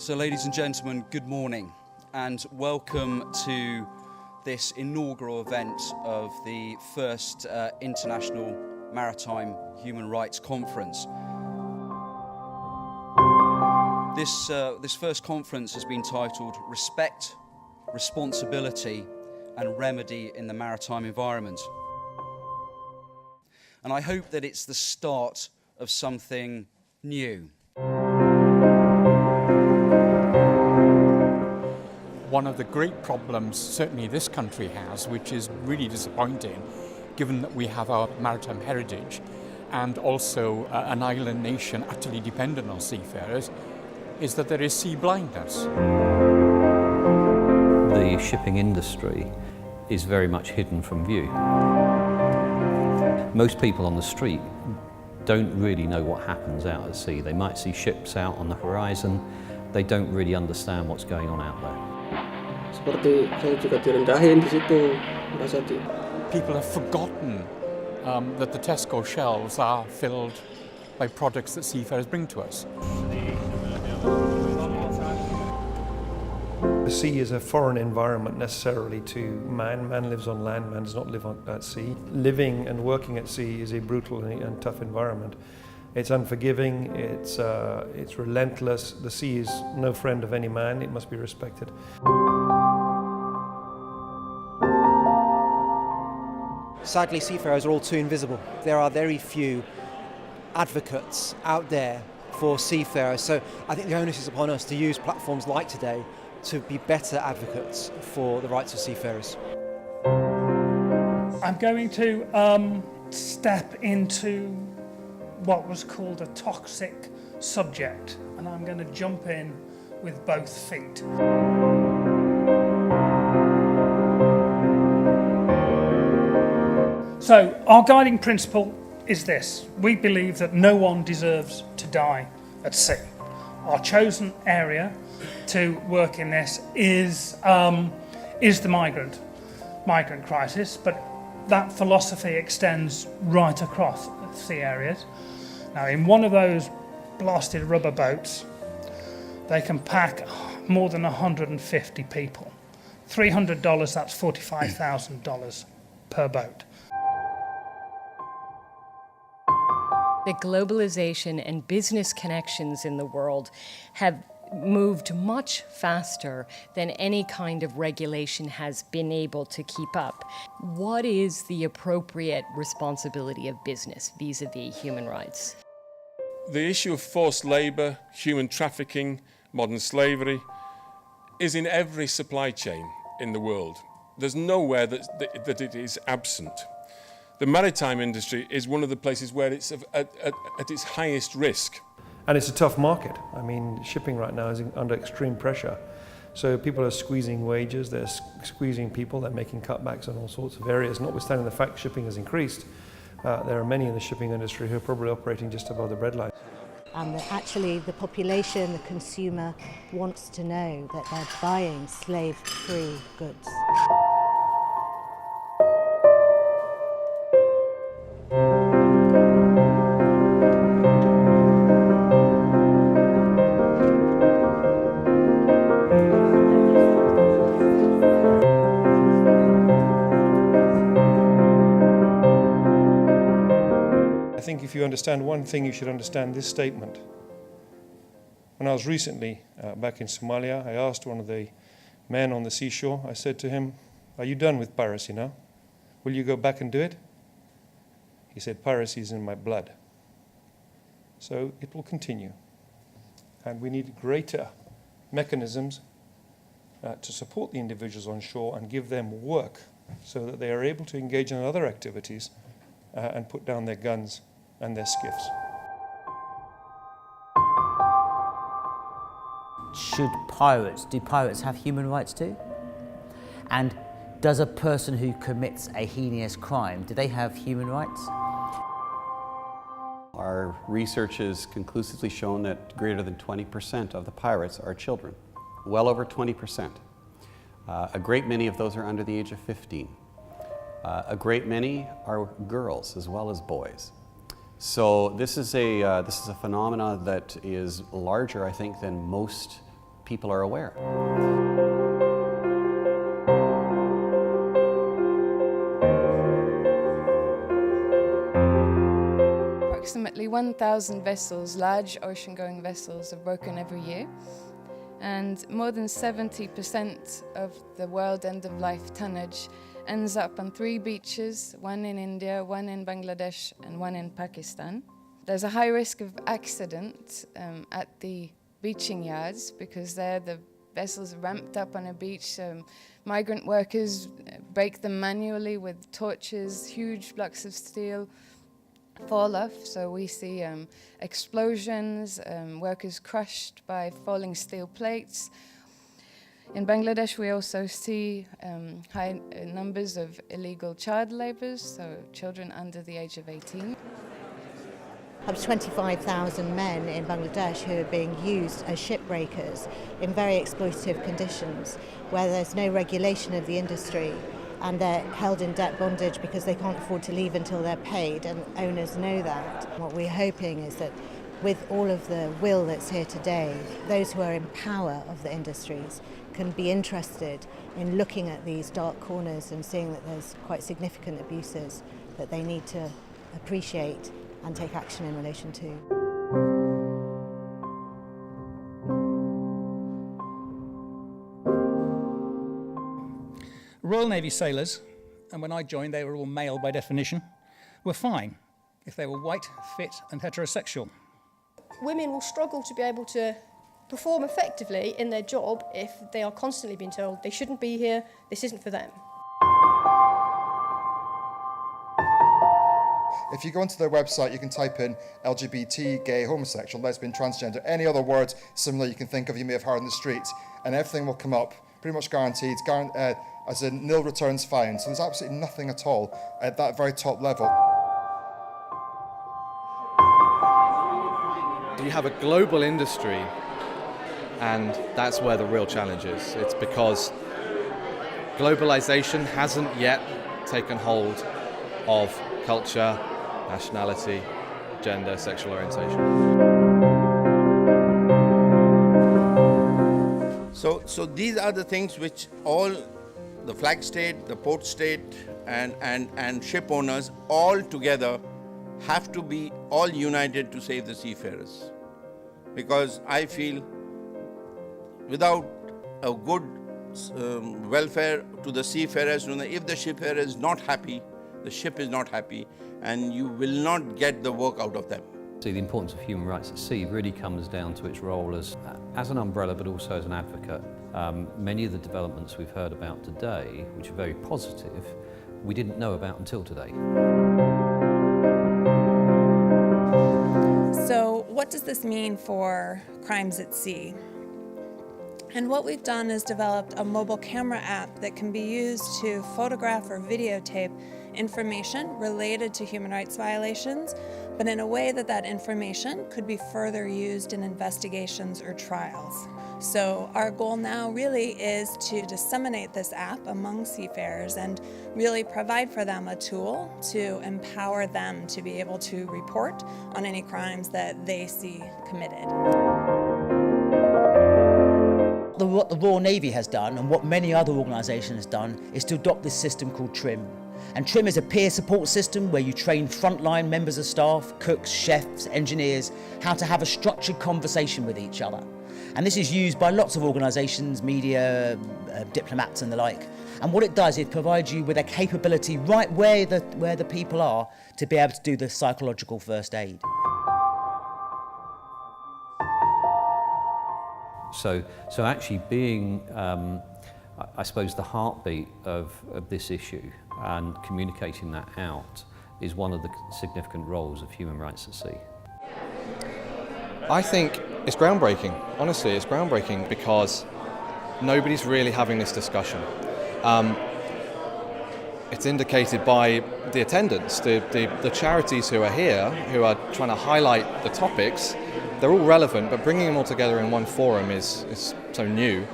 So ladies and gentlemen, good morning and welcome to this inaugural event of the first International Maritime Human Rights Conference. This first conference has been titled Respect, Responsibility and Remedy in the Maritime Environment. And I hope that it's the start of something new. One of the great problems certainly this country has, which is really disappointing given that we have our maritime heritage and also an island nation utterly dependent on seafarers, is that there is sea blindness. The shipping industry is very much hidden from view. Most people on the street don't really know what happens out at sea. They might see ships out on the horizon. They don't really understand what's going on out there. Seperti saya juga direndahin di situ, merasa People have forgotten that the Tesco shelves are filled by products that seafarers bring to us. The sea is a foreign environment necessarily to man. Man lives on land, man does not live at sea. Living and working at sea is a brutal and tough environment. It's unforgiving, it's relentless. The sea is no friend of any man, it must be respected. Sadly, seafarers are all too invisible. There are very few advocates out there for seafarers, so I think the onus is upon us to use platforms like today to be better advocates for the rights of seafarers. I'm going to step into what was called a toxic subject, and I'm going to jump in with both feet. So our guiding principle is this: we believe that no one deserves to die at sea. Our chosen area to work in this is the migrant crisis, but that philosophy extends right across sea areas. Now, in one of those blasted rubber boats, they can pack more than 150 people. $300, that's $45,000 per boat. The globalization and business connections in the world have moved much faster than any kind of regulation has been able to keep up. What is the appropriate responsibility of business vis-a-vis human rights? The issue of forced labour, human trafficking, modern slavery is in every supply chain in the world. There's nowhere that it is absent. The maritime industry is one of the places where it's at its highest risk. And it's a tough market. I mean, shipping right now is under extreme pressure. So people are squeezing wages, they're squeezing people, they're making cutbacks on all sorts of areas. Notwithstanding the fact shipping has increased, there are many in the shipping industry who are probably operating just above the breadline. And that actually the population, the consumer, wants to know that they're buying slave-free goods. I think if you understand one thing, you should understand this statement. When I was recently back in Somalia, I asked one of the men on the seashore, I said to him, "Are you done with piracy now? Will you go back and do it?" He said, "Piracy is in my blood." So it will continue. And we need greater mechanisms to support the individuals on shore and give them work so that they are able to engage in other activities and put down their guns and their skiffs. Do pirates have human rights too? And does a person who commits a heinous crime, do they have human rights? Our research has conclusively shown that greater than 20% of the pirates are children, well over 20%. A great many of those are under the age of 15. A great many are girls as well as boys. So this is a phenomena that is larger, I think, than most people are aware. Approximately 1,000 vessels, large ocean-going vessels, are broken every year, and more than 70% of the world end-of-life tonnage ends up on 3 beaches, one in India, one in Bangladesh, and one in Pakistan. There's a high risk of accident at the beaching yards because there the vessels are ramped up on a beach. Migrant workers break them manually with torches, huge blocks of steel fall off, so we see explosions, workers crushed by falling steel plates. In Bangladesh we also see high numbers of illegal child labourers, so children under the age of 18. Up to 25,000 men in Bangladesh who are being used as shipbreakers in very exploitative conditions, where there's no regulation of the industry, and they're held in debt bondage because they can't afford to leave until they're paid, and owners know that. What we're hoping is that with all of the will that's here today, those who are in power of the industries can be interested in looking at these dark corners and seeing that there's quite significant abuses that they need to appreciate and take action in relation to. Royal Navy sailors, and when I joined they were all male by definition, were fine if they were white, fit and heterosexual. Women will struggle to be able to perform effectively in their job if they are constantly being told they shouldn't be here, this isn't for them. If you go onto their website, you can type in LGBT, gay, homosexual, lesbian, transgender, any other word similar you can think of you may have heard in the street, and everything will come up, pretty much guaranteed, as in nil returns found. So there's absolutely nothing at all at that very top level. You have a global industry, and that's where the real challenge is. It's because globalization hasn't yet taken hold of culture, nationality, gender, sexual orientation. So these are the things which all the flag state, the port state and ship owners all together have to be all united to save the seafarers. Because I feel without a good welfare to the seafarers, if the shipper is not happy, the ship is not happy, and you will not get the work out of them. See, the importance of human rights at sea really comes down to its role as an umbrella, but also as an advocate. Many of the developments we've heard about today, which are very positive, we didn't know about until today. So what does this mean for crimes at sea? And what we've done is developed a mobile camera app that can be used to photograph or videotape information related to human rights violations, but in a way that that information could be further used in investigations or trials. So our goal now really is to disseminate this app among seafarers and really provide for them a tool to empower them to be able to report on any crimes that they see committed. What the Royal Navy has done, and what many other organisations have done, is to adopt this system called TRIM. And TRIM is a peer support system where you train frontline members of staff, cooks, chefs, engineers, how to have a structured conversation with each other. And this is used by lots of organisations, media, diplomats and the like. And what it does, it provides you with a capability right where the people are to be able to do the psychological first aid. So actually being, I suppose, the heartbeat of this issue and communicating that out is one of the significant roles of human rights at sea. I think it's groundbreaking. Honestly, it's groundbreaking because nobody's really having this discussion. It's indicated by the attendance, the charities who are here, who are trying to highlight the topics. They're all relevant, but bringing them all together in one forum is so new,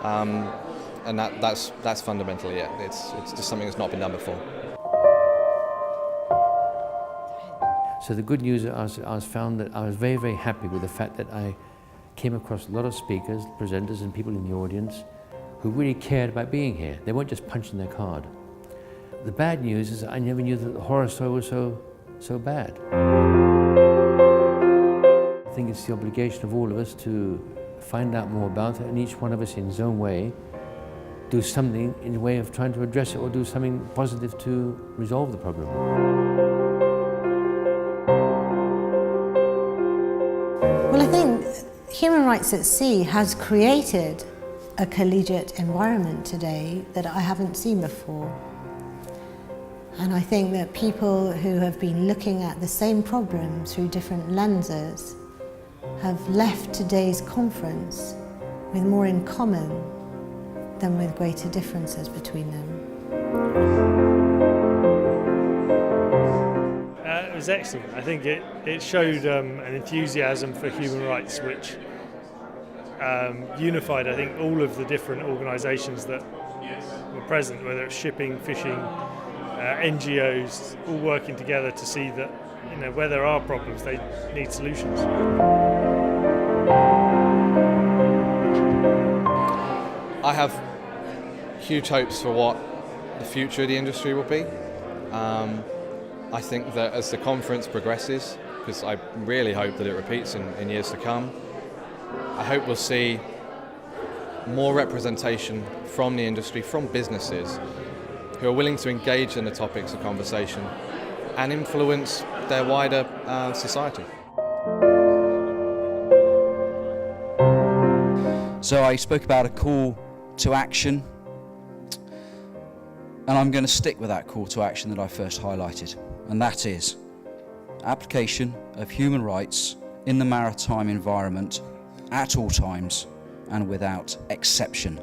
and that's fundamentally it. It's just something that's not been done before. So the good news, I was found that I was very, very happy with the fact that I came across a lot of speakers, presenters and people in the audience who really cared about being here. They weren't just punching their card. The bad news is I never knew that the horror story was so bad. I think it's the obligation of all of us to find out more about it, and each one of us in his own way do something in a way of trying to address it or do something positive to resolve the problem. Well, I think Human Rights at Sea has created a collegiate environment today that I haven't seen before. And I think that people who have been looking at the same problem through different lenses have left today's conference with more in common than with greater differences between them. It was excellent. I think it showed an enthusiasm for human rights which unified, I think, all of the different organisations that were present, whether it's shipping, fishing, NGOs, all working together to see that, you know, where there are problems, they need solutions. I have huge hopes for what the future of the industry will be. I think that as the conference progresses, because I really hope that it repeats in years to come, I hope we'll see more representation from the industry, from businesses who are willing to engage in the topics of conversation and influence their wider society. So I spoke about a call to action, and I'm going to stick with that call to action that I first highlighted, and that is application of human rights in the maritime environment at all times and without exception.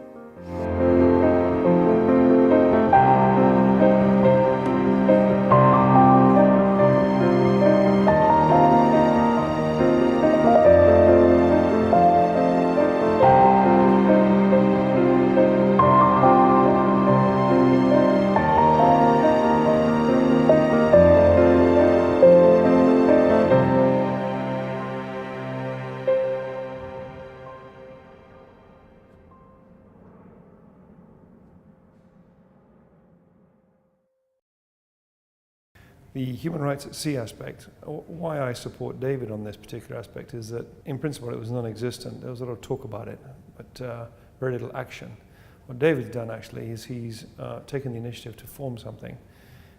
The human rights at sea aspect, why I support David on this particular aspect is that in principle it was non-existent. There was a lot of talk about it, but very little action. What David's done actually is he's taken the initiative to form something,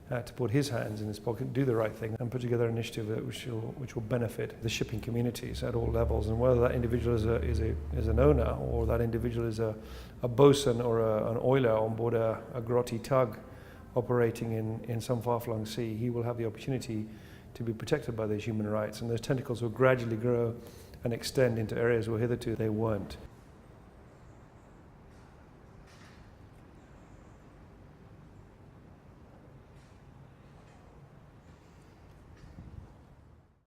to put his hands in his pocket, do the right thing, and put together an initiative which will benefit the shipping communities at all levels. And whether that individual is an owner, or that individual is a bosun or an oiler on board a grotty tug operating in some far-flung sea, he will have the opportunity to be protected by those human rights, and those tentacles will gradually grow and extend into areas where hitherto they weren't.